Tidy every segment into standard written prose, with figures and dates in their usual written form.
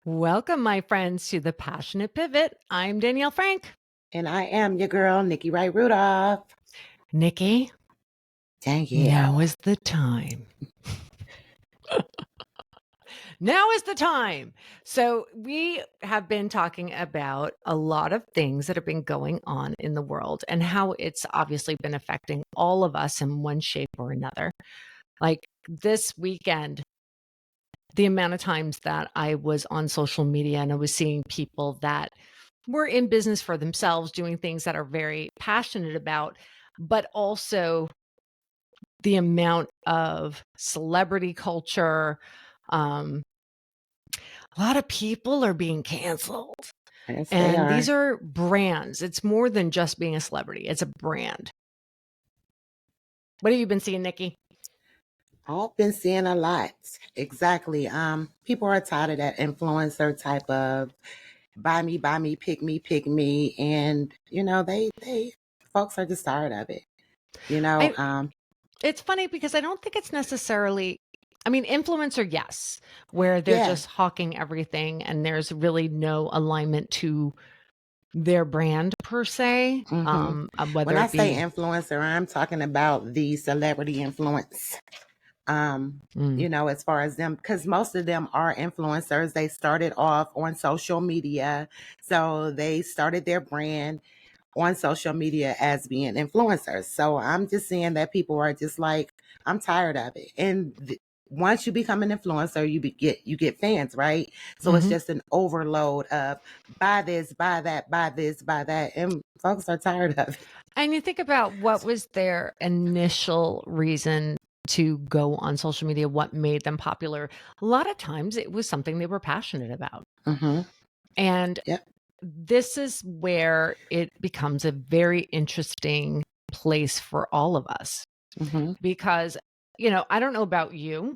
Welcome, my friends, to the Passionate Pivot. I'm Danielle Frank. And I am your girl, Nikki Wright Rudolph. Nikki, now Danielle. is the time. Now is the time. So, we have been talking about a lot of things that have been going on in the world and how it's obviously been affecting all of us in one shape or another. Like this weekend, the amount of times that I was on social media and I was seeing people that were in business for themselves, doing things that are very passionate about, but also the amount of celebrity culture. Um, a lot of people are being canceled. Yes, they And these are. are brands. It's more than just being a celebrity, it's a brand. What have you been seeing, Nikki? I've been seeing a lot. Exactly. People are tired of that influencer type of buy me, pick me. And, they folks are just tired of it. You know, I It's funny because I don't think it's necessarily, I mean, influencer, yes, where they're yeah. just hawking everything and there's really no alignment to their brand per se, hmm When whether I it say be influencer, I'm talking about the celebrity influence. mm, As far as them, because most of them are influencers. They started off on social media. So they started their brand on social media as being influencers. So I'm just seeing that people are just like, I'm tired of it. And once you become an influencer, you get fans, right? So it's mhm. just an overload of buy this, buy that, buy this, buy that, and folks are tired of it. And you think about what was their initial reason to go on social media, what made them popular. A lot of times it was something they were passionate about. Mm-hmm. And Yep. this is where it becomes a very interesting place for all of us Mm-hmm. because, I don't know about you,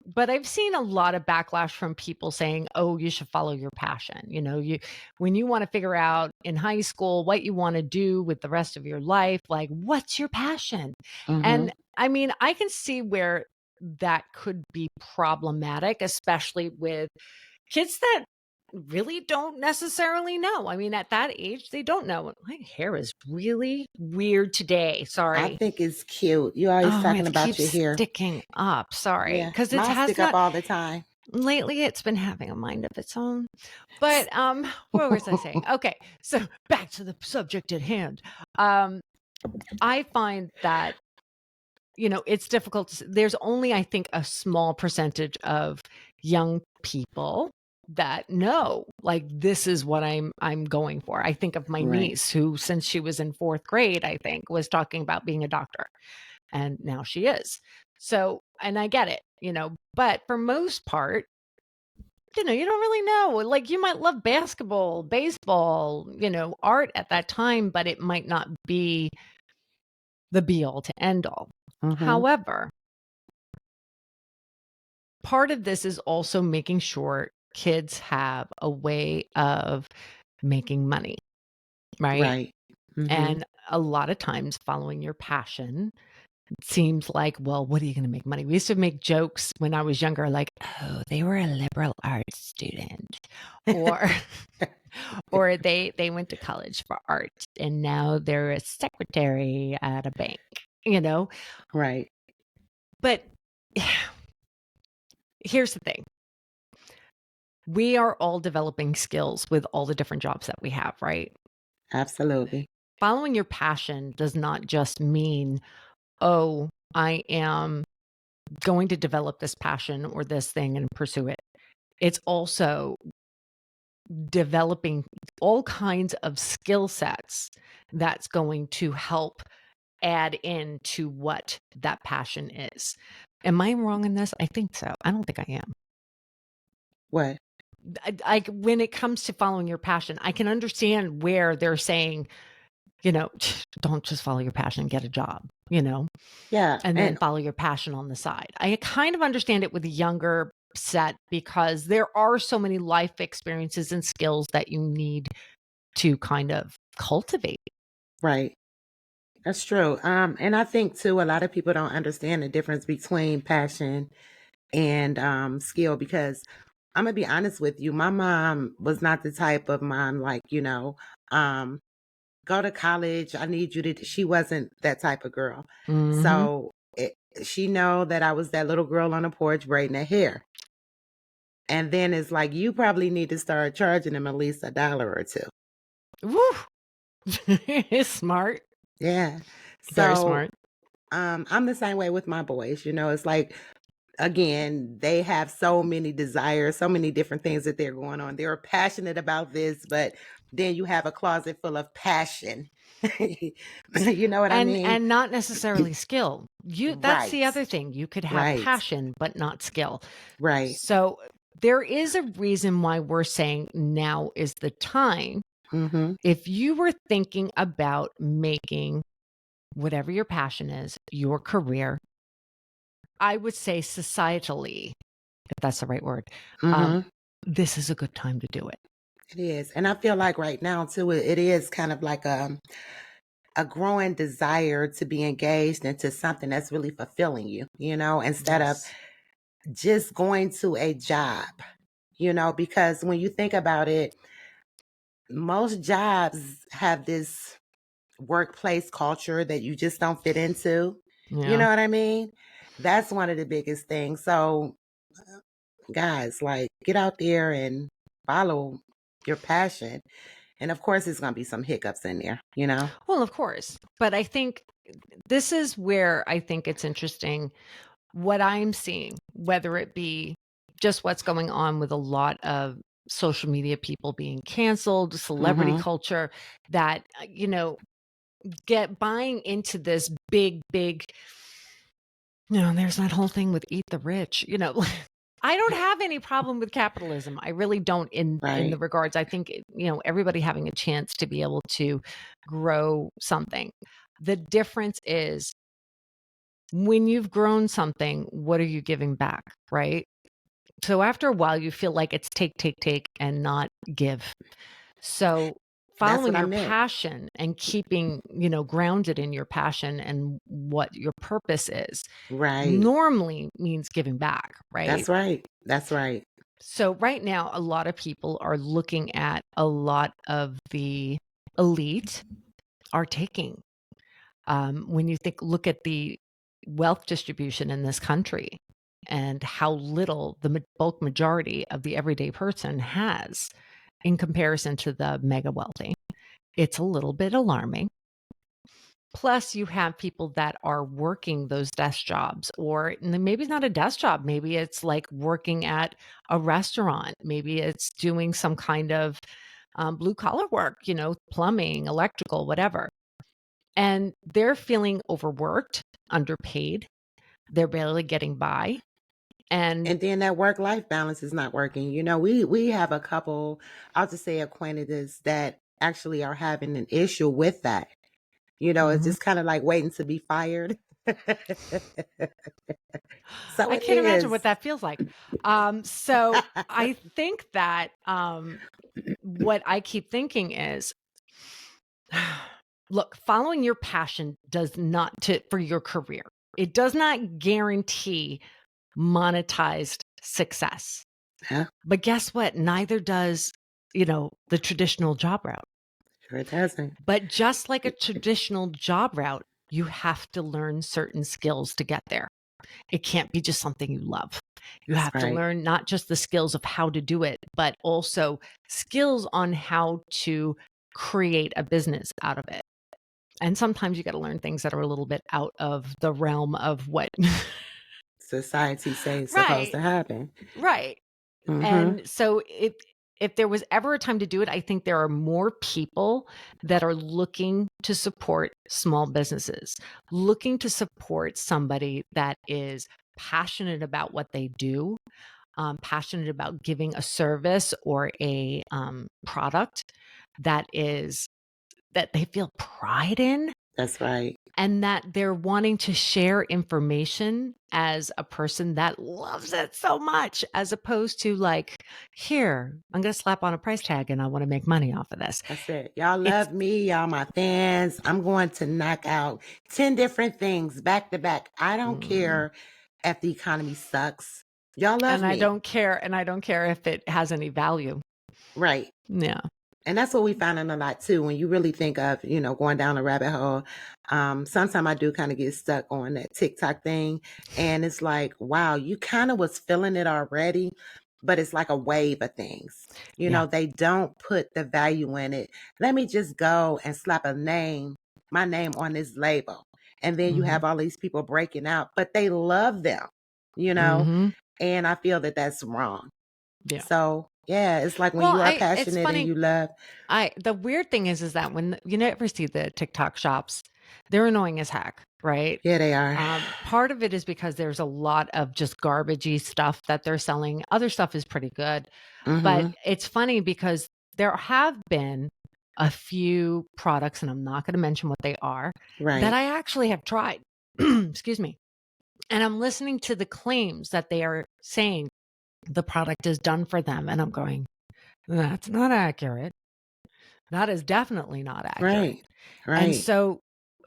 but I've seen a lot of backlash from people saying, "Oh, you should follow your passion." When you want to figure out in high school what you want to do with the rest of your life, like, what's your passion? Mm-hmm. And I mean, I can see where that could be problematic, especially with kids that really don't necessarily know. I mean, at that age, they don't know. My hair is really weird today. I Sorry. think it's cute. You always Oh, talking it about your keeps hair. sticking up. Sorry. Yeah. Because it Mine has stick up not all the time. lately, it's been having a mind of its own. But what was I saying? Okay, so back to the subject at hand. Um, I find that it's difficult. There's only, I think, a small percentage of young people that know, like, this is what I'm going for. I think of my Right. niece who, since she was in fourth grade, I think, was talking about being a doctor, and now she is. So, and I get it, but for most part, you don't really know. Like, you might love basketball, baseball, art at that time, but it might not be the be all to end all. Mm-hmm. However, part of this is also making sure kids have a way of making money, right? Right. Mm-hmm. And a lot of times following your passion seems like, well, what are you going to make money? We used to make jokes when I was younger, like, oh, they were a liberal arts student, or or they went to college for art and now they're a secretary at a bank, you know? Right. But here's the thing. We are all developing skills with all the different jobs that we have, right? Absolutely. Following your passion does not just mean, oh, I am going to develop this passion or this thing and pursue it. It's also developing all kinds of skill sets that's going to help add into what that passion is. Am I wrong in this? I think so. I don't think I am. What? When it comes to following your passion, I can understand where they're saying, don't just follow your passion, get a job, Yeah. and then And follow your passion on the side. I kind of understand it with the younger set because there are so many life experiences and skills that you need to kind of cultivate. right. That's true. And I think too, a lot of people don't understand the difference between passion and skill because I'm gonna be honest with you. My mom was not the type of mom like, um, go to college. I need you to. She wasn't that type of girl. Hmm. So she know that I was that little girl on the porch braiding her hair. And then it's like, you probably need to start charging them at least $1 or two. Woo! Smart. Yeah. Very So smart. I'm the same way with my boys. It's like, again, they have so many desires, so many different things that they're going on. They're passionate about this, but then you have a closet full of passion. You know what I mean? And not necessarily skill. That's the Right. other thing. You could have Right. passion but not skill. Right. So there is a reason why we're saying now is the time. Mm-hmm. If you were thinking about making whatever your passion is, your career, I would say societally, if that's the right word, um, Mm-hmm. this is a good time to do it. It is. And I feel like right now too, it is kind of like a growing desire to be engaged into something that's really fulfilling you, instead of Yes. just going to a job, because when you think about it, most jobs have this workplace culture that you just don't fit into. You Yeah. know what I mean? That's one of the biggest things. So, guys, like, get out there and follow your passion. And of course, there's going to be some hiccups in there. Well, of course. But I think this is where I think it's interesting what I'm seeing, whether it be just what's going on with a lot of social media people being canceled, celebrity Mm-hmm. culture, that, get buying into this big, there's that whole thing with eat the rich, I don't have any problem with capitalism. I really don't in the Right. regards. I think, everybody having a chance to be able to grow something. The difference is when you've grown something, what are you giving back, right? So after a while, you feel like it's take, and not give. So That's following what I your meant. passion and keeping, grounded in your passion and what your purpose is Right. normally means giving back, right? That's right. That's right. So right now, a lot of people are looking at a lot of the elite are taking. When you look at the wealth distribution in this country and how little the bulk majority of the everyday person has in comparison to the mega wealthy, it's a little bit alarming. Plus, you have people that are working those desk jobs, or maybe it's not a desk job. Maybe it's like working at a restaurant. Maybe it's doing some kind of blue collar work, plumbing, electrical, whatever. And they're feeling overworked, underpaid. They're barely getting by. And And then that work-life balance is not working. We have a couple, I'll just say acquaintances that actually are having an issue with that. It's mhm. just kind of like waiting to be fired. So I it can't imagine what is. that feels like. So I think that what I keep thinking is, look, following your passion does not for your career. It does not guarantee monetized success. Yeah, But guess what? Neither does, the traditional job route. sure it doesn't. But just like a traditional job route, you have to learn certain skills to get there. It can't be just something you love. You That's have to right. learn not just the skills of how to do it, but also skills on how to create a business out of it. And sometimes you got to learn things that are a little bit out of the realm of what. Society say it's supposed Right, to happen. right. Mm-hmm. And so if there was ever a time to do it, I think there are more people that are looking to support small businesses, looking to support somebody that is passionate about what they do, passionate about giving a service or a product that they feel pride in, That's right. and that they're wanting to share information as a person that loves it so much, as opposed to like, here, I'm going to slap on a price tag and I want to make money off of this. That's it. Y'all It's love me. Y'all my fans. I'm going to knock out 10 different things back to back. I don't mm, care if the economy sucks. Y'all love And I me. don't care if it has any value. Right. Yeah. And that's what we find in a lot too. When you really think of, going down a rabbit hole, sometimes I do kind of get stuck on that TikTok thing. And it's like, wow, you kind of was feeling it already, but it's like a wave of things. Yeah. They don't put the value in it. Let me just go and slap my name on this label. And then you Mhm. have all these people breaking out, but they love them, you know, Mhm. and I feel that that's wrong. Yeah. So, yeah, it's like when Well, you are it's passionate and funny. you love. The weird thing is that when you never see the TikTok shops, they're annoying as heck, right? Yeah, they are. Part of it is because there's a lot of just garbagey stuff that they're selling. Other stuff is pretty good, but Mm-hmm. it's funny because there have been a few products, and I'm not going to mention what they are, that Right. I actually have tried. Excuse me. And I'm listening to the claims that they are saying the product is done for them. And I'm going, that's not accurate. That is definitely not accurate. Right. And Right. so,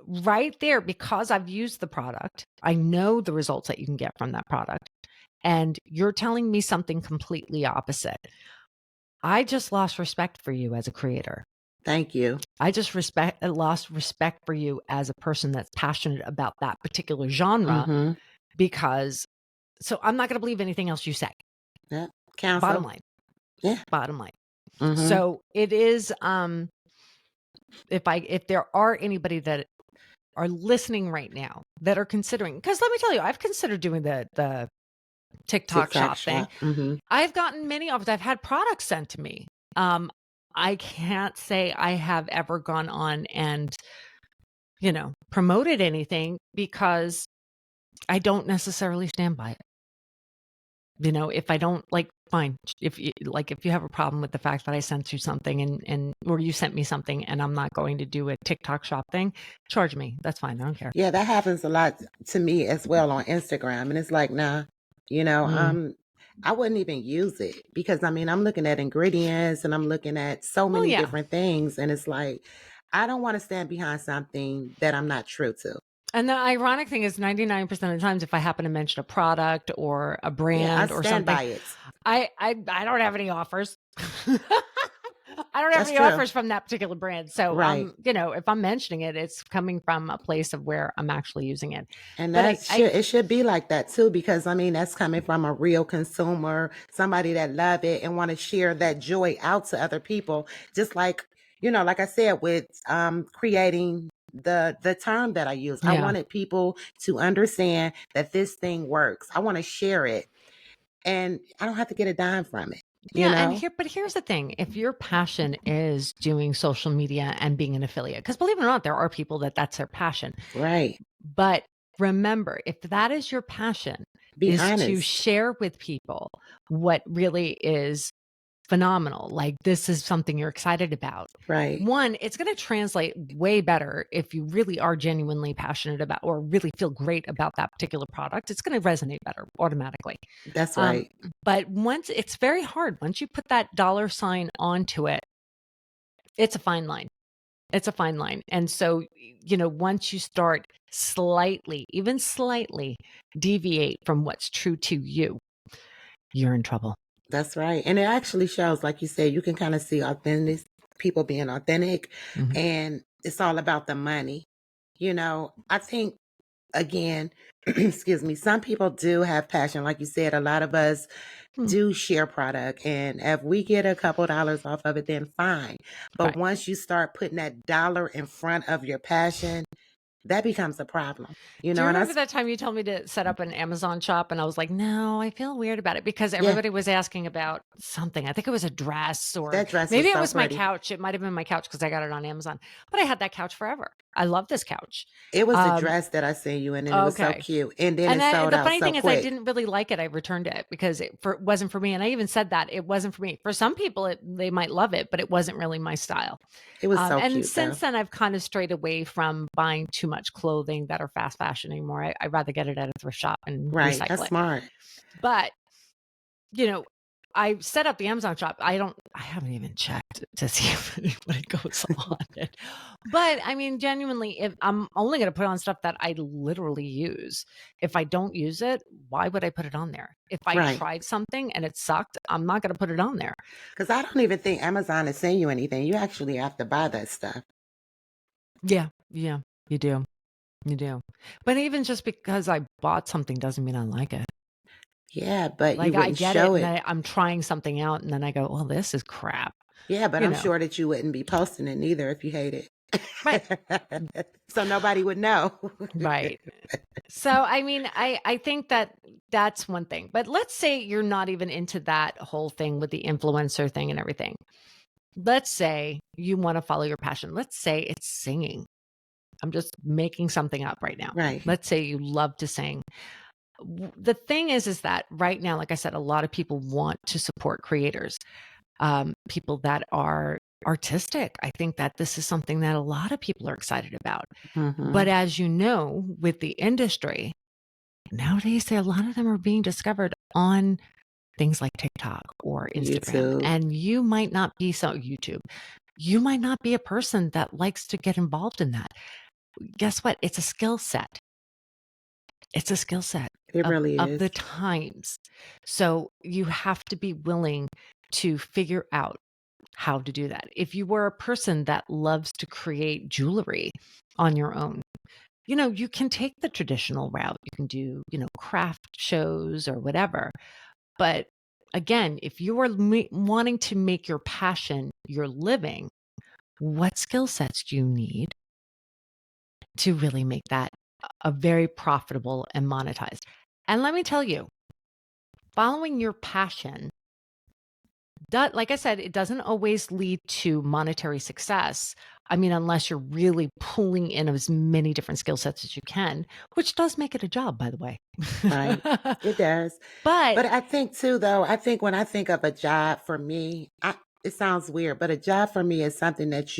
right there, because I've used the product, I know the results that you can get from that product. And you're telling me something completely opposite. I just lost respect for you as a creator. Thank you. I just lost respect for you as a person that's passionate about that particular genre Mm-hmm. because so I'm not going to believe anything else you say. Yep. Bottom Counsel. line, Yeah. bottom line. Mm-hmm. So it is if there are anybody that are listening right now that are considering, because let me tell you, I've considered doing the TikTok TikTok shop thing. shop. Mm-hmm. I've gotten many offers. I've had products sent to me. I can't say I have ever gone on and, promoted anything because I don't necessarily stand by it. If I don't like, fine. If you have a problem with the fact that I sent you something and or you sent me something and I'm not going to do a TikTok shop thing, charge me. That's fine. I don't care. Yeah, that happens a lot to me as well on Instagram. And it's like, nah, you know, Mm. um, I wouldn't even use it because I'm looking at ingredients and I'm looking at so Well, many yeah. different things. And it's like, I don't want to stand behind something that I'm not true to. And the ironic thing is 99% of the times if I happen to mention a product or a Yeah, I brand or stand something, by it. I don't have any offers. I don't have That's any true. offers from that particular brand. So Right. if I'm mentioning it, it's coming from a place of where I'm actually using it. And But I it should be like that too, because that's coming from a real consumer, somebody that love it and want to share that joy out to other people. Just like, like I said, with creating the term that I use. I yeah. wanted people to understand that this thing works. I want to share it and I don't have to get a dime from it, you Yeah, know? but here's the thing. If your passion is doing social media and being an affiliate, because believe it or not, there are people that's their passion. Right. But remember, if that is your passion, Be is to honest. share with people what really is phenomenal. Like this is something you're excited about. Right. One, it's going to translate way better if you really are genuinely passionate about or really feel great about that particular product. It's going to resonate better automatically. That's Um, right. but it's very hard. Once you put that dollar sign onto it, it's a fine line. It's a fine line. And so, once you start even slightly deviate from what's true to you, you're in trouble. That's right. And it actually shows, like you said, you can kind of see authentic people being authentic Mhm. and it's all about the money. I think again, excuse me, some people do have passion. Like you said, a lot of us Hmm. do share product. And if we get a couple dollars off of it, then fine. But Right. once you start putting that dollar in front of your passion, that becomes a problem. Do you And remember that's that time you told me to set up an Amazon shop? And I was like, no, I feel weird about it because yeah, everybody was asking about something. I think it was a dress or that dress maybe was it so was my pretty. couch. It might have been my couch because I got it on Amazon, but I had that couch forever. I love this couch. It was the Um, dress that I sent you, and it was so okay. cute. And then And it sold the out funny so thing is I quick. didn't really like it. I returned it because it wasn't for me. And I even said that it wasn't for me. For some people, they might love it, but it wasn't really my style. It was so And cute, though. since then, I've kind of strayed away from buying too much clothing that are fast fashion anymore. I'd rather get it at a thrift shop and Right. recycle That's it. smart. But, you know, I set up the Amazon shop. I haven't even checked to see if anybody goes on it. But I mean, genuinely, if I'm only going to put on stuff that I literally use. If I don't use it, why would I put it on there? If I Right. tried something and it sucked, I'm not going to put it on there. Because I don't even think Amazon is sending you anything. You actually have to buy that stuff. Yeah. Yeah. You do. You do. But even just because I bought something doesn't mean I like it. Yeah, but you Like I wouldn't get it show and it. I'm trying something out and then I go, well, this is crap. Yeah, but You I'm know, sure that you wouldn't be posting it neither if you hate right. it. So nobody would know. Right. So, I mean, I think that that's one thing. But let's say you're not even into that whole thing with the influencer thing and everything. Let's say you want to follow your passion. Let's say it's singing. I'm just making something up right now. Right. Let's say you love to sing. The thing is that right now, like I said, a lot of people want to support creators, people that are artistic. I think that this is something that a lot of people are excited about. But Hmm. as you know, with the industry, nowadays, a lot of them are being discovered on things like TikTok or Instagram. YouTube. And you might not be YouTube. You might not be a person that likes to get involved in that. Guess what? It's a skill set. It's a skill set It of, really of is. the times. So you have to be willing to figure out how to do that. If you were a person that loves to create jewelry on your own, you can take the traditional route. You can do, craft shows or whatever. But again, if you are wanting to make your passion your living, what skill sets do you need to really make that a very profitable and monetized? And let me tell you, following your passion, like I said, it doesn't always lead to monetary success. I mean, unless you're really pulling in as many different skill sets as you can, which does make it a job, by the way. Right. It does. But But I think too, though, I think when I think of a job for me, it sounds weird, but a job for me is something that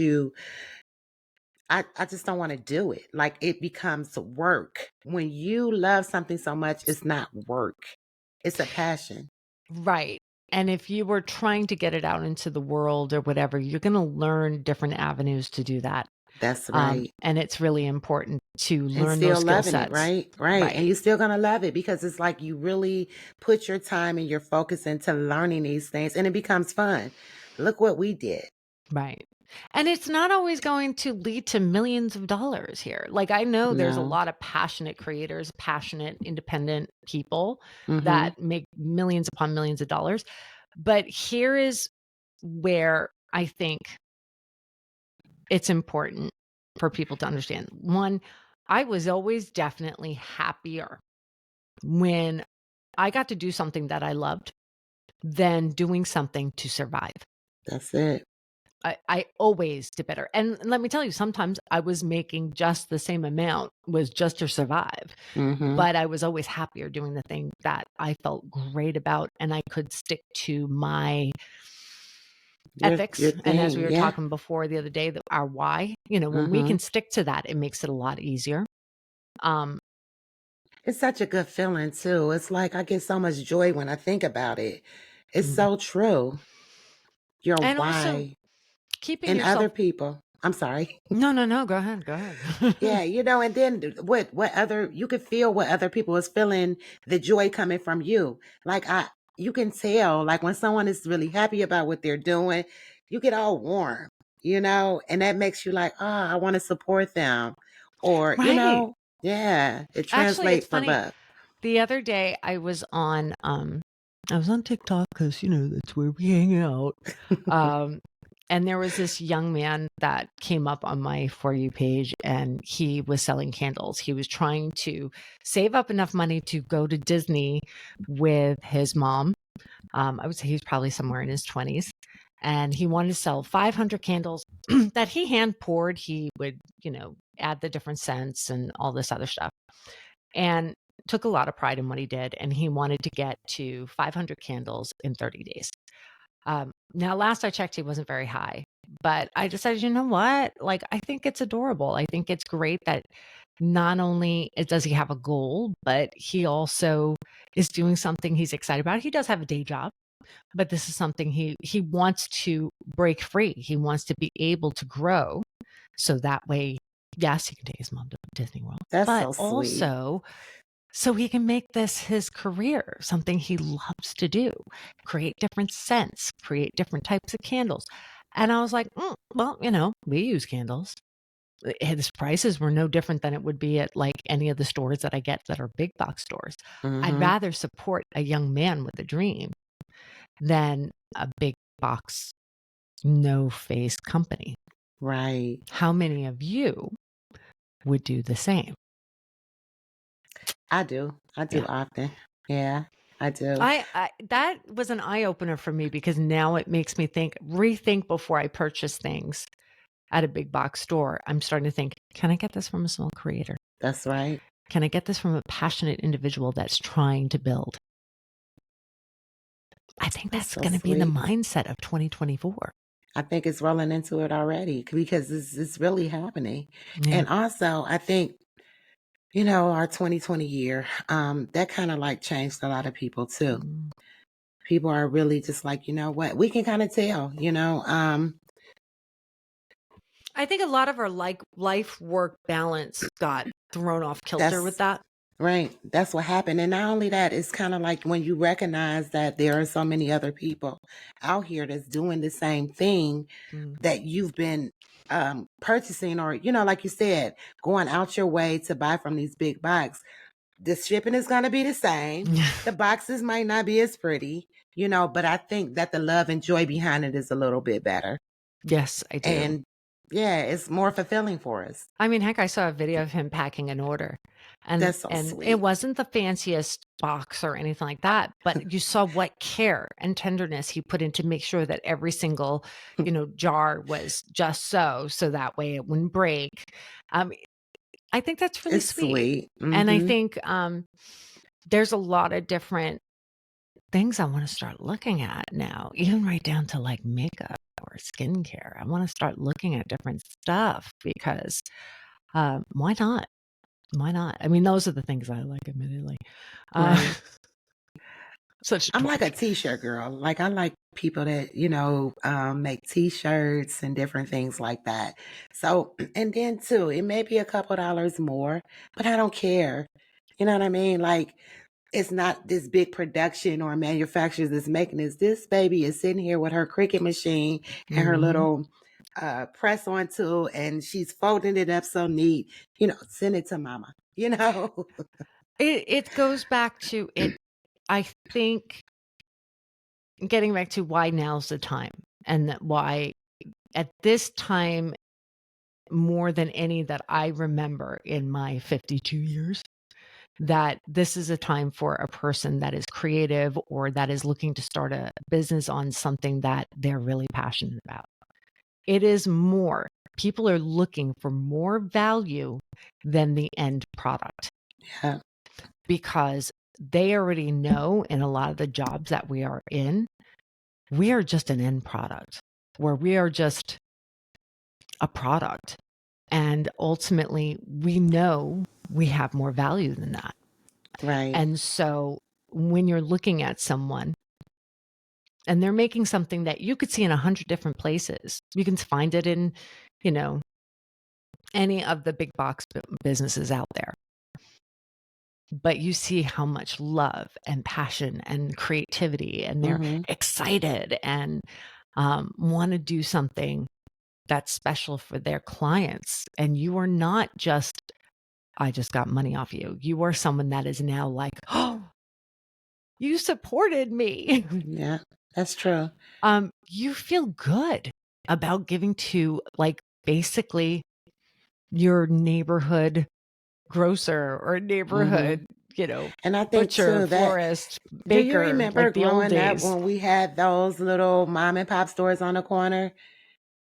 I just don't want to do it. Like it becomes work. When you love something so much, it's not work. It's a passion. right. And if you were trying to get it out into the world or whatever, you're going to learn different avenues to do that. That's right. And it's really important to And learn those still skill loving it, sets. right? Right. And Right. you're still going to love it because it's like you really put your time and your focus into learning these things and it becomes fun. Look what we did. Right. And it's not always going to lead to millions of dollars here. Like I know there's a No. lot of passionate creators, passionate independent people Mm-hmm. that make millions upon millions of dollars. But here is where I think it's important for people to understand. One, I was always definitely happier when I got to do something that I loved than doing something to survive. That's it. I always did better. And let me tell you, sometimes I was making just the same amount was just to survive, Mm-hmm. but I was always happier doing the thing that I felt great about and I could stick to my Your ethics. And as we thing. were Yeah. talking before the other day, that our why, when we Mm-hmm. can stick to that, it makes it a lot easier. Um, It's such a good feeling too. It's like I get so much joy when I think about it. It's mm. so true. Your And also why keeping and other yourself. people. I'm sorry. No, no, no. Go ahead. Go ahead. Yeah, and then what other you could feel what other people is feeling, the joy coming from you. Like you can tell, like when someone is really happy about what they're doing, you get all warm, and that makes you like, oh, I want to support them. Or, Right. yeah, it Actually, it's translates for funny. both. The other day I was on TikTok because, that's where we hang out. Um, and there was this young man that came up on my For You page and he was selling candles. He was trying to save up enough money to go to Disney with his mom. I would say he's probably somewhere in his 20s. And he wanted to sell 500 candles that he hand poured. He would, add the different scents and all this other stuff. And took a lot of pride in what he did. And he wanted to get to 500 candles in 30 days. Now, last I checked, he wasn't very high, but I decided, you know what? Like, I think it's adorable. I think it's great that not only does he have a goal, but he also is doing something he's excited about. He does have a day job. but this is something he wants to break free. He wants to be able to grow, so that way, yes, he can take his mom to Disney World, That's but so sweet. also so he can make this his career, something he loves to do, create different scents, create different types of candles. And I was like, well, we use candles. His prices were no different than it would be at like any of the stores that I get that are big box stores. I'd Mm-hmm. rather support a young man with a dream than a big box, no face company. Right. How many of you would do the same? I do. I do Yeah. often. Yeah, I do. I that was an eye opener for me because now it makes me rethink before I purchase things at a big box store. I'm starting to think, can I get this from a small creator? That's right. Can I get this from a passionate individual that's trying to build? I think That's that's so going to be the sweet. mindset of 2024. I think it's rolling into it already because it's really happening. Yeah. And also, I think, our 2020 year, that kind of like changed a lot of people too. Mm. People are really just like, you know what, we can kind of tell, I think a lot of our life work balance got thrown off kilter with that's that. right. That's what happened. And not only that, it's kind of like when you recognize that there are so many other people out here that's doing the same thing Mm. that you've been purchasing or, like you said, going out your way to buy from these big box. The shipping is going to be the same. The boxes might not be as pretty, but I think that the love and joy behind it is a little bit better. Yes, I do. And yeah, it's more fulfilling for us. I mean, heck, I saw a video of him packing an order, and That's so and it sweet. wasn't the fanciest box or anything like that, but you saw what care and tenderness he put in to make sure that every single, jar was just so that way it wouldn't break. Um, I think that's really It's sweet, sweet. and I Mm-hmm. think there's a lot of different things I want to start looking at now, even right down to like makeup or skincare. I want to start looking at different stuff because why not? Why not? I mean, those are the things I like, admittedly. Uh, Right. such a I'm like a dork. t-shirt girl. Like I like people that, make t-shirts and different things like that. So, and then too, it may be a couple dollars more, but I don't care. You know what I mean? Like it's not this big production or manufacturer that's making this. This baby is sitting here with her Cricut machine and her Mhm. little press on tool and she's folding it up so neat. Send it to mama. It goes back to it. I think getting back to why now's the time, and that why at this time more than any that I remember in my 52 years, that this is a time for a person that is creative or that is looking to start a business on something that they're really passionate about. It is more. People are looking for more value than the end product Yeah. because they already know in a lot of the jobs that we are in, we are just an end product where we are just a product. And ultimately, we know we have more value than that. Right. And so when you're looking at someone and they're making something that you could see in 100 different places, you can find it in, you know, any of the big box businesses out there. But you see how much love and passion and creativity, and they're Mm-hmm. excited and want to do something that's special for their clients. And you are not just, I just got money off you. You are someone that is now like, oh, you supported me. Yeah, that's true. You feel good about giving to like basically your neighborhood grocer or Mm-hmm. neighborhood, And I think butcher, too that florist, do you baker, remember like the old growing up days. when we had those little mom and pop stores on the corner?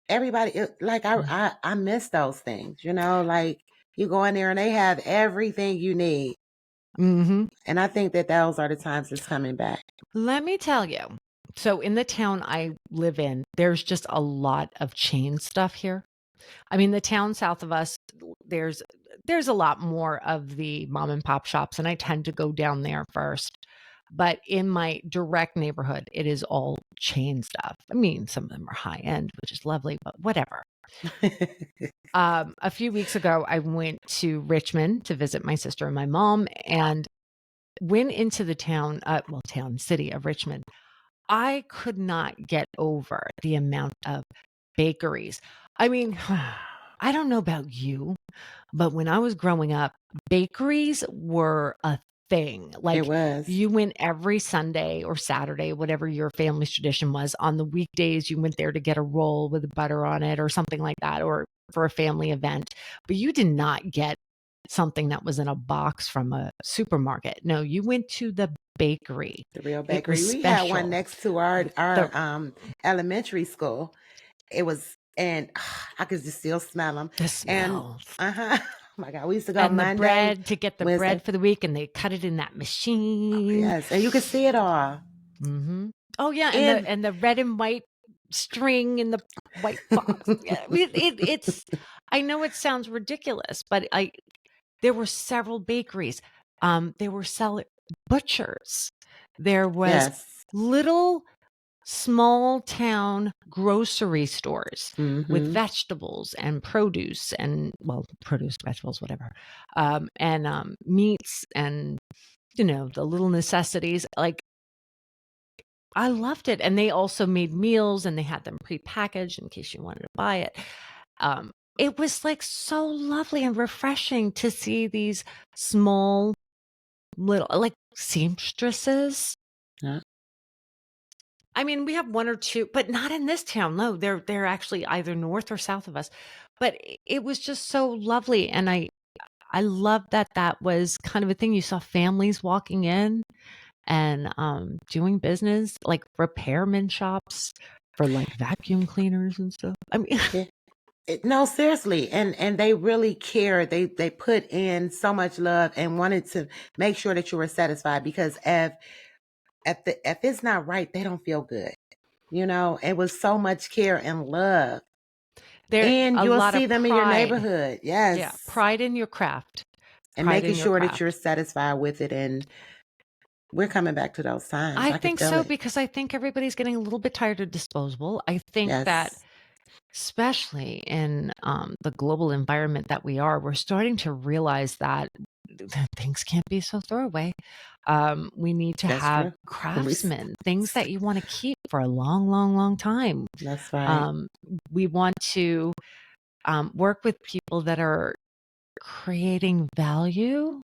Everybody like I miss those things, like you go in there and they have everything you need. Mm-hmm. And I think that those are the times it's coming back. Let me tell you. So in the town I live in, there's just a lot of chain stuff here. I mean, the town south of us, there's there's a lot more of the mom and pop shops, and I tend to go down there first. But in my direct neighborhood, it is all chain stuff. I mean, some of them are high end, which is lovely, but whatever. A few weeks ago, I went to Richmond to visit my sister and my mom, and went into the city of Richmond. I could not get over the amount of bakeries. I mean, I don't know about you, but when I was growing up, bakeries were a thing. It Like, was. you went every Sunday or Saturday, whatever your family's tradition was. On the weekdays, you went there to get a roll with butter on it or something like that, or for a family event. But you did not get something that was in a box from a supermarket. No, you went to the bakery. The real It was bakery. We had one special. next to our The elementary school. It was, and I could just still smell them. the And smells. oh my God, we used to go And the Monday, bread, to get the Wednesday. bread for the week, and they cut it in that machine. Yes, and you could see it all. Oh, yeah, And and the red and white string in the white box. Yeah, it's I know it sounds ridiculous, but there were several bakeries. There were butchers. There was yes, little small town grocery stores with vegetables and produce and, well, produce, vegetables, whatever, and meats and, the little necessities. Like, I loved it. And they also made meals, and they had them prepackaged in case you wanted to buy it. It was like so lovely and refreshing to see these small little, like, seamstresses. yeah, I mean, we have one or two, but not in this town. No, they're actually either north or south of us. But it was just so lovely, and I love that was kind of a thing. You saw families walking in and doing business, like repairman shops for like vacuum cleaners and stuff. I mean, yeah. No, seriously, and they really care. They put in so much love and wanted to make sure that you were satisfied, because if it's not right, they don't feel good. It was so much care and love. there And a you'll lot see of them in your pride. neighborhood. Yeah, Yes. pride in your craft. And Pride making in your sure that you're craft. satisfied with it. And we're coming back to those times. I I could think feel so, it. because I think everybody's getting a little bit tired of disposable. I think that, Yes. especially in the global environment that we're starting to realize that things can't be so throwaway. We need to That's have true. craftsmen, things that you want to keep for a long, long, long time. That's right. Um, we want to work with people that are creating value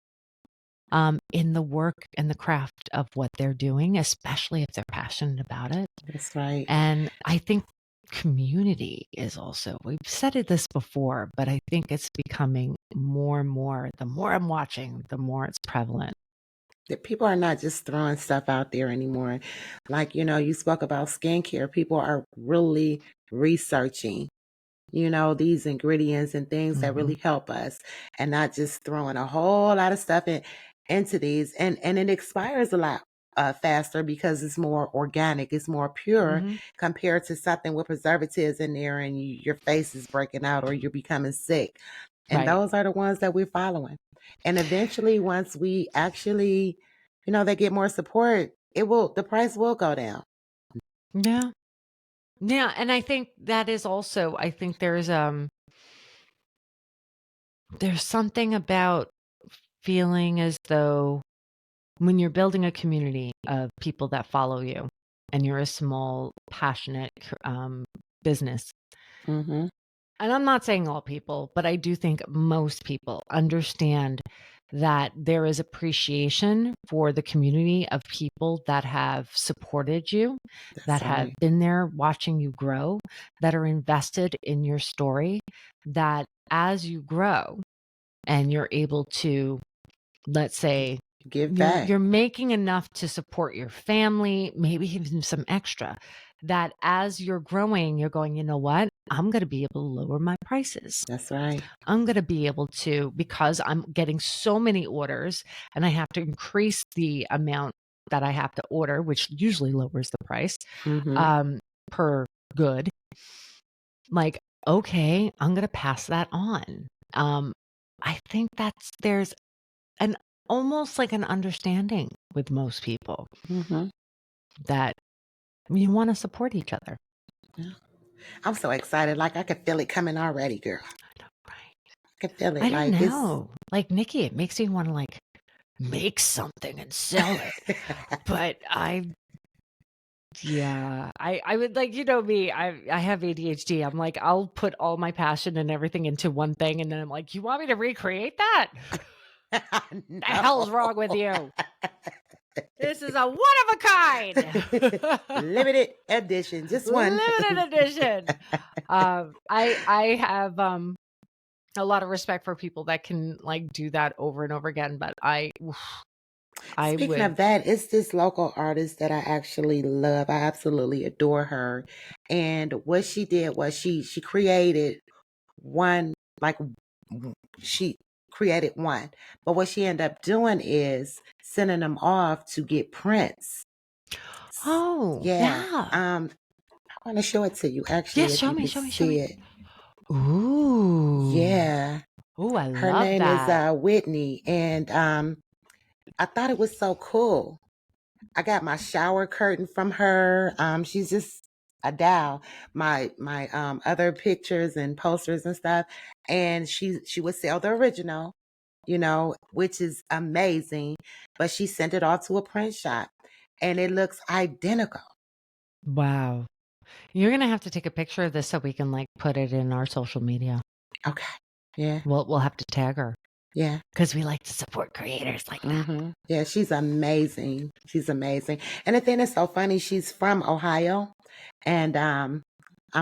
in the work and the craft of what they're doing, especially if they're passionate about it. That's right. And I think community is also, we've said this before, but I think it's becoming more and more. The more I'm watching, the more it's prevalent. That people are not just throwing stuff out there anymore. Like, you spoke about skincare. People are really researching, these ingredients and things that really help us, and not just throwing a whole lot of stuff into these. And it expires a lot faster, because it's more organic, it's more pure, compared to something with preservatives in there, and your face is breaking out or you're becoming sick. And Right. those are the ones that we're following. And eventually, once we actually, they get more support, the price will go down. Yeah. Yeah. And I think that is also, I think there's something about feeling as though when you're building a community of people that follow you, and you're a small, passionate business. Mm-hmm. And I'm not saying all people, but I do think most people understand that there is appreciation for the community of people that have supported you, That's that have right. been there watching you grow, that are invested in your story, that as you grow and you're able to, let's say, Give back. you're making enough to support your family, maybe even some extra, that as you're growing, you're going, you know what? I'm going to be able to lower my prices. That's right. I'm going to be able to, because I'm getting so many orders and I have to increase the amount that I have to order, which usually lowers the price per good. Like, okay, I'm going to pass that on. I think there's an almost like an understanding with most people Hmm. that you want to support each other. Yeah. I'm so excited. Like I could feel it coming already, girl. Right. I can feel it. I don't Like it's. know. Like Nikki, it makes me want to like make something and sell it. But I would like, you know me, I have ADHD. I'm like, I'll put all my passion and everything into one thing, and then I'm like, you want me to recreate that? The hell's No. wrong with you? This is a one of a kind. Limited edition, just one. Limited edition. I have a lot of respect for people that can like do that over and over again, but I Speaking would. of that, it's this local artist that I actually love. I absolutely adore her. And what she did was she created one, like she created one. But what she ended up doing is sending them off to get prints. Oh, Yeah. yeah. I want to show it to you actually Yes, if show you me, can show me, show see me. it. Ooh. Yeah. Ooh, I Her love name is that. Whitney, and I thought it was so cool. I got my shower curtain from her. She's just a doll. My other pictures and posters and stuff, and she would sell the original, which is amazing. But she sent it off to a print shop, and it looks identical. Wow. You're gonna have to take a picture of this so we can like put it in our social media. Okay. Yeah. We'll have to tag her Yeah. because we like to support creators like that. Yeah, she's amazing. She's amazing. And the thing that's so funny, she's from Ohio, and I'm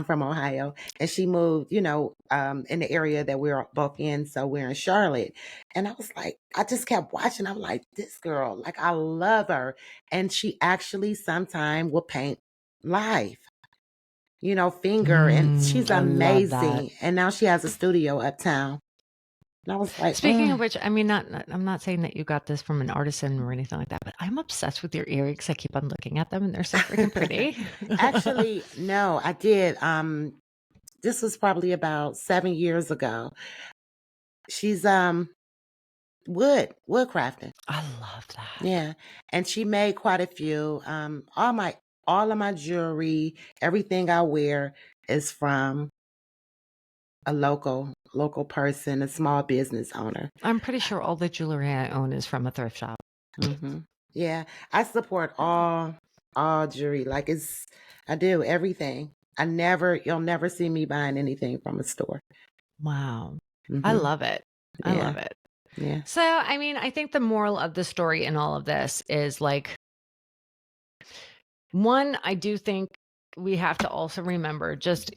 from Ohio, and she moved, in the area that we're both in. So we're in Charlotte, and I was like, I just kept watching. I'm like, this girl, like I love her, and she actually sometime will paint live. Finger, and she's I love that. amazing. And now she has a studio uptown. And I was like, Speaking of which, I mean, I'm not saying that you got this from an artisan or anything like that, but I'm obsessed with your earrings. I keep on looking at them, and they're so freaking pretty. Actually, no, I did. This was probably about 7 years ago. She's wood crafting. I love that. Yeah, and she made quite a few. All of my jewelry, everything I wear is from a local person, a small business owner. I'm pretty sure all the jewelry I own is from a thrift shop. Hmm. Yeah, I support all jewelry. Like I do everything. You'll never see me buying anything from a store. Wow. I Hmm. love it. I Yeah, love it. yeah. So, I mean, I think the moral of the story in all of this is like, one, I do think we have to also remember just,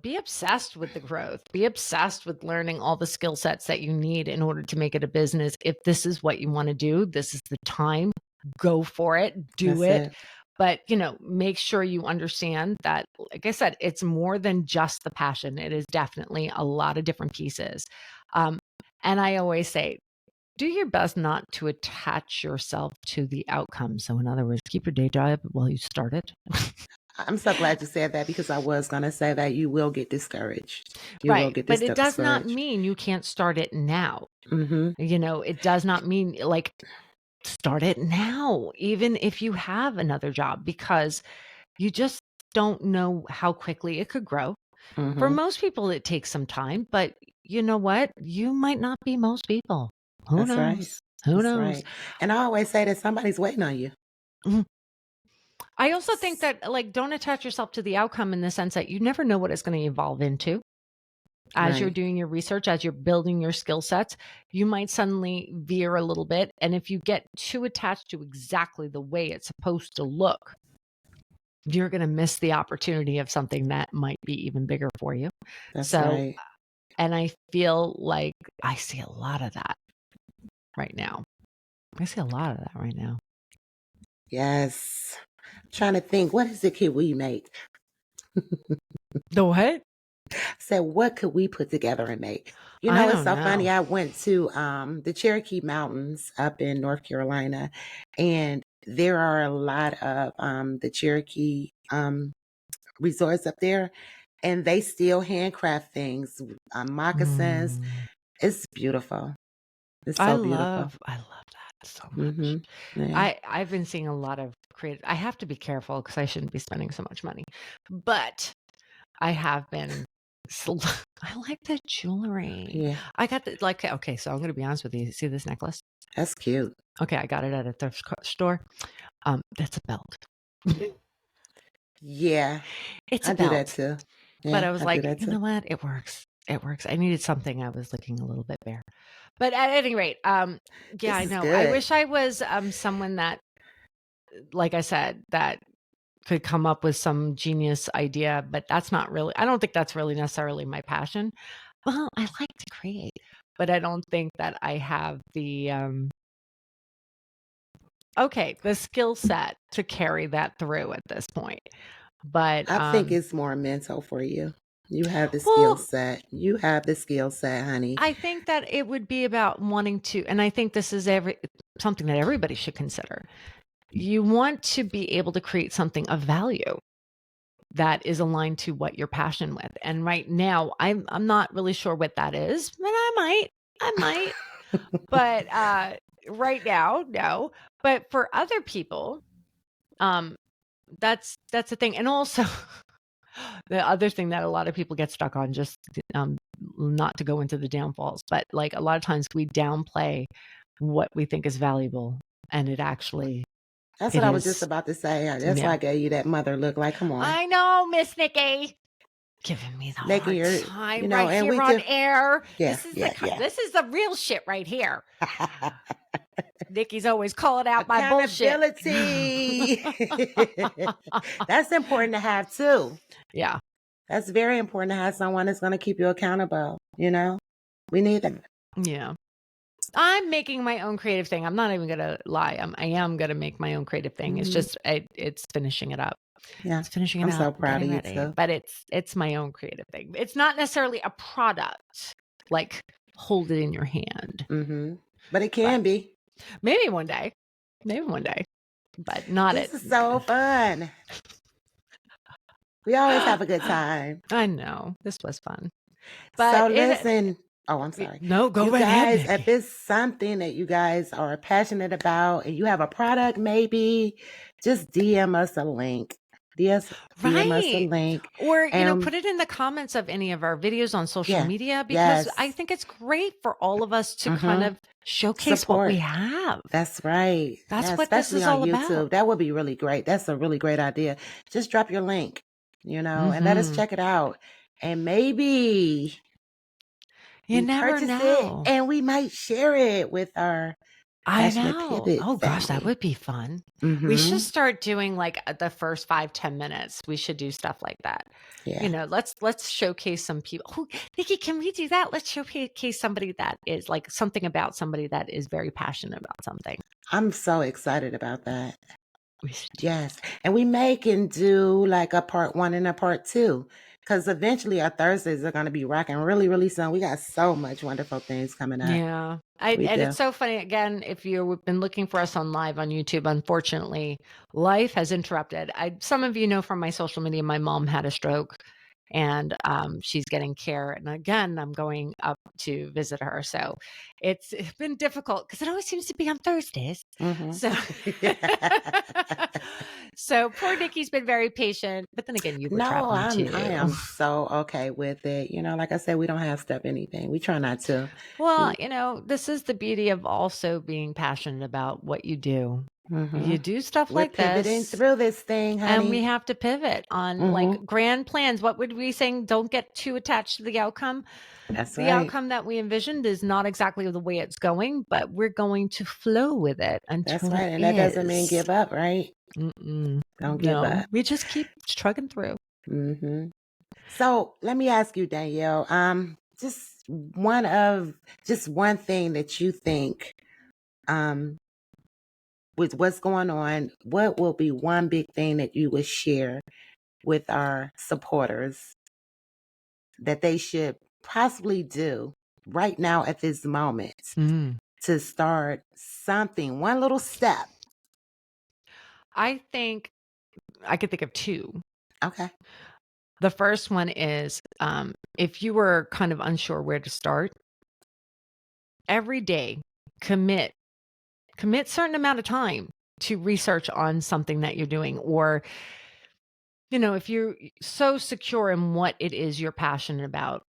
be obsessed with the growth, be obsessed with learning all the skill sets that you need in order to make it a business. If this is what you want to do, this is the time, go for it, do That's it. it. But, make sure you understand that, like I said, it's more than just the passion. It is definitely a lot of different pieces. Um, and I always say, do your best not to attach yourself to the outcome. So, in other words, keep your day job while you start it. I'm so glad you said that because I was going to say that you will get discouraged. You will Right. get But it does not discouraged. mean you can't start it now. Hmm. It does not mean like start it now, even if you have another job, because you just don't know how quickly it could grow. For Hmm. most people, it takes some time, but you know what? You might not be most people. Who That's right. knows? Who That's knows? right. And I always say that somebody's waiting on you. Mhm. I also think that, like, don't attach yourself to the outcome in the sense that you never know what it's going to evolve into. As you're Right. doing your research, as you're building your skill sets, you might suddenly veer a little bit. And if you get too attached to exactly the way it's supposed to look, you're going to miss the opportunity of something that might be even bigger for you. That's So, right. and I feel like I see a lot of that right now. I see a lot of that right now. Yes. Trying to think, what is it could we make? The what? Said, what could we put together and make? I It's don't so know. funny. I went to the Cherokee Mountains up in North Carolina, and there are a lot of the Cherokee resorts up there, and they still handcraft things, moccasins. Mm. It's beautiful. It's I so beautiful. love that. So much. Mm-hmm. Yeah. I've been seeing a lot of creative. I have to be careful because I shouldn't be spending so much money, but I have been. I like the jewelry. Yeah. I got the like. Okay, so I'm going to be honest with you. See this necklace? That's cute. Okay, I got it at a thrift store. That's a belt. Yeah. It's I a do that belt. too. But Yeah, I was I do like, that you too. know what? It works. It works. I needed something. I was looking a little bit bare. But at any rate, yeah, This I is know. I good. wish I was someone that, like I said, that could come up with some genius idea, but that's not really, I don't think that's really necessarily my passion. Well, I like to create, but I don't think that I have the, the skill set to carry that through at this point. But, I think it's more mental for you. You have the skill well, set. You have the skill set, honey. I think that it would be about wanting to, and I think this is something that everybody should consider. You want to be able to create something of value that is aligned to what you're passionate with. And right now, I'm not really sure what that is, but I might. But right now, no. But for other people, um, that's the thing. And also, the other thing that a lot of people get stuck on, just not to go into the downfalls, but like a lot of times we downplay what we think is valuable, and it actually That's what it I was just is. about to say. That's why Yeah, I gave you that mother look. Like, come on, I know, Miss Nikki. Giving me the making hard your, time right and here we on can, air. yeah, yeah, yeah. This is the real shit right here. Nikki's always calling out my bullshit. Accountability. That's important to have too. Yeah. That's very important to have someone that's going to keep you accountable. We need that. Yeah. I'm making my own creative thing. I'm not even gonna lie. I am gonna make my own creative thing. It's just it's finishing it up. Yeah, It's finishing it I'm up, so proud getting of you ready. too. But it's my own creative thing. It's not necessarily a product. Like hold it in your hand. But it But can be. maybe one day. Maybe one day. But not This it. is so fun. We always have a good time. I know. This was fun. So But listen. Oh, I'm sorry. no, go You ahead, guys, Nikki. if it's something that you guys are passionate about and you have a product, maybe just DM us a link. DM us a Right. link. Or, And put it in the comments of any of our videos on social yeah, media, because I yes. think it's great for all of us to kind of showcase what we Support. have. That's right. That's Yeah, what this especially is on all about. YouTube. That would be really great. That's a really great idea. Just drop your link, and let us Mhm. check it out. And maybe You we never purchase it know. and we might share it with our I passionate know. pivot Oh gosh, that family. would be fun. We should Mm-hmm. start doing like the first 5-10 minutes. We should do stuff like that. Yeah. Let's showcase some people. Oh, Nikki, can we do that? Let's showcase somebody that is like something about somebody that is very passionate about something. I'm so excited about that. We should do Yes. And we may can do like a part 1 and a part 2. Because eventually our Thursdays are going to be rocking really, really soon. We got so much wonderful things coming up. Yeah. We And do. it's so funny. Again, if you've been looking for us on live on YouTube, unfortunately, life has interrupted. Some of you know from my social media, my mom had a stroke, and she's getting care. And again, I'm going up to visit her. So it's been difficult because it always seems to be on Thursdays. So, so poor Nikki's been very patient. But then again, you were No, traveling I too. am so okay with it. Like I said, we don't have stuff anything. We try not to. Well, this is the beauty of also being passionate about what you do. You do stuff We're like pivoting this, through this thing, and we honey. have to pivot on like grand plans. What would we saying? Don't get too attached to the outcome. That's The right. outcome that we envisioned is not exactly the way it's going, but we're going to flow with it That's until right. it And that doesn't mean is. give up, right? Don't give No, up. we just keep trugging through. So let me ask you, Danielle, just one thing that you think, with what's going on, what will be one big thing that you would share with our supporters that they should possibly do right now at this moment to start something, one little step? I think I could think of two. Okay. The first one is if you were kind of unsure where to start, every day commit Commit certain amount of time to research on something that you're doing, or, if you're so secure in what it is you're passionate about,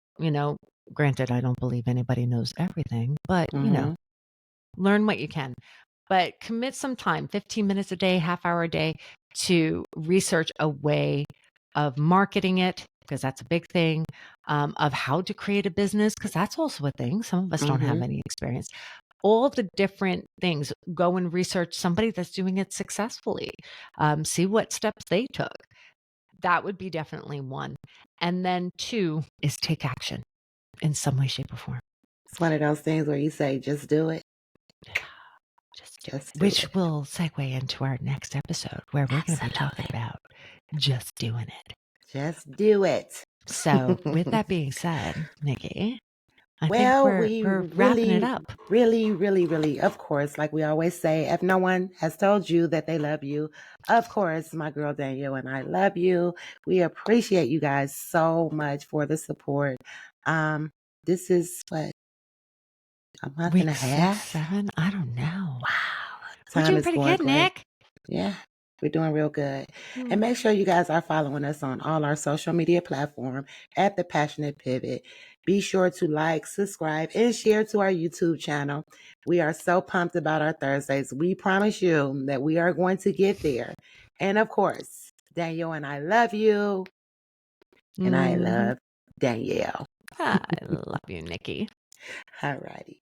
granted, I don't believe anybody knows everything, but, Mm-hmm. learn what you can. But commit some time, 15 minutes a day, half hour a day, to research a way of marketing it, because that's a big thing, of how to create a business, because that's also a thing. Some of us don't have Mm-hmm. any experience. All the different things, go and research somebody that's doing it successfully. See what steps they took. That would be definitely one. And then two is take action in some way, shape, or form. It's one of those things where you say, just do it. Just do Just it. do Which it. will segue into our next episode, where we're going to be talking Absolutely. about just doing it. Just do it. So, with that being said, Nikki, I think Well, we're we wrapping it really, up. really, really, really, of course, like we always say, if no one has told you that they love you, of course, my girl Danielle and I love you. We appreciate you guys so much for the support. This is what, a month and Week a 6, half? 7, I don't know. Wow. We're Time doing is pretty going good, great. Nick. Yeah, we're doing real good. Hmm. And make sure you guys are following us on all our social media platform at The Passionate Pivot. Be sure to like, subscribe, and share to our YouTube channel. We are so pumped about our Thursdays. We promise you that we are going to get there. And of course, Danielle and I love you. And I Mhm. love Danielle. I love you, Nikki. All righty.